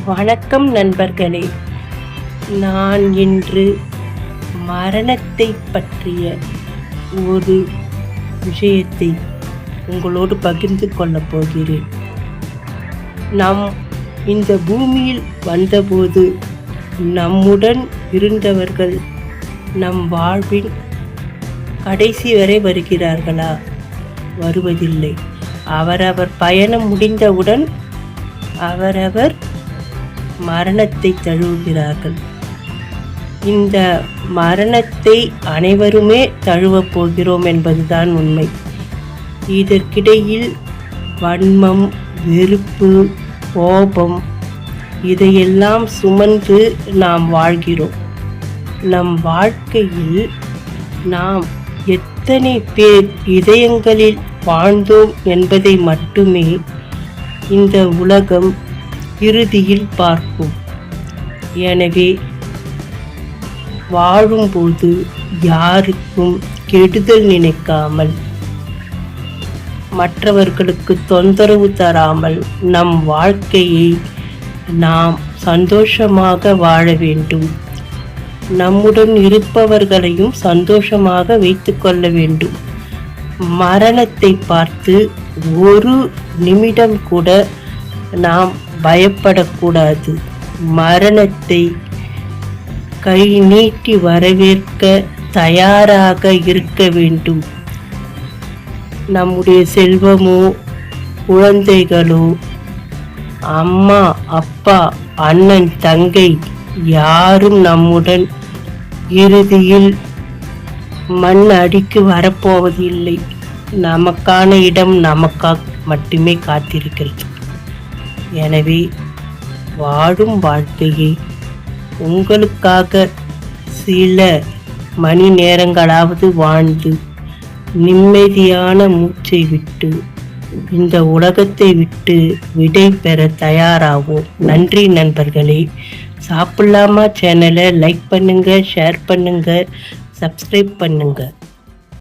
வணக்கம் நண்பர்களே. நான் இன்று மரணத்தை பற்றிய ஒரு விஷயத்தை உங்களோடு பகிர்ந்து கொள்ளப் போகிறேன். நாம் இந்த பூமியில் வந்தபோது நம்முடன் இருந்தவர்கள் நம் வாழ்வின் கடைசி வரை வருகிறார்களா? வருவதில்லை. அவரவர் பயணம் முடிந்தவுடன் அவரவர் மரணத்தை தழுவுகிறார்கள். இந்த மரணத்தை அனைவருமே தழுவப் போகிறோம் என்பதுதான் உண்மை. இதற்கிடையில் வன்மம், வெறுப்பு, கோபம் இதையெல்லாம் சுமந்து நாம் வாழ்கிறோம். நம் வாழ்க்கையில் நாம் எத்தனை பேர் இதயங்களில் வாழ்ந்தோம் என்பதை மட்டுமே இந்த உலகம் இறுதியில் பார்க்கும். எனவே வாழும்போது யாருக்கும் கெடுதல் நினைக்காமல், மற்றவர்களுக்கு தொந்தரவு தராமல் நம் வாழ்க்கையை நாம் சந்தோஷமாக வாழ வேண்டும். நம்முடன் இருப்பவர்களையும் சந்தோஷமாக வைத்து கொள்ள வேண்டும். மரணத்தை பார்த்து ஒரு நிமிடம் கூட நாம் பயப்படக்கூடாது. மரணத்தை கை நீட்டி வரவேற்க தயாராக இருக்க வேண்டும். நம்முடைய செல்வமோ, குழந்தைகளோ, அம்மா, அப்பா, அண்ணன், தங்கை யாரும் நம்முடன் இறுதியில் மண் அடிக்கு வரப்போவதில்லை. நமக்கான இடம் நமக்காக மட்டுமே காத்திருக்கிறது. எனவே வாழும் வாழ்க்கையை உங்களுக்காக சில மணி நேரங்களாவது வாழ்ந்து நிம்மதியான மூச்சை விட்டு இந்த உலகத்தை விட்டு விடை பெற தயாராகும். நன்றி நண்பர்களே. சாப்பிடலாமா சேனலை லைக் பண்ணுங்க, ஷேர் பண்ணுங்க, சப்ஸ்கிரைப் பண்ணுங்க.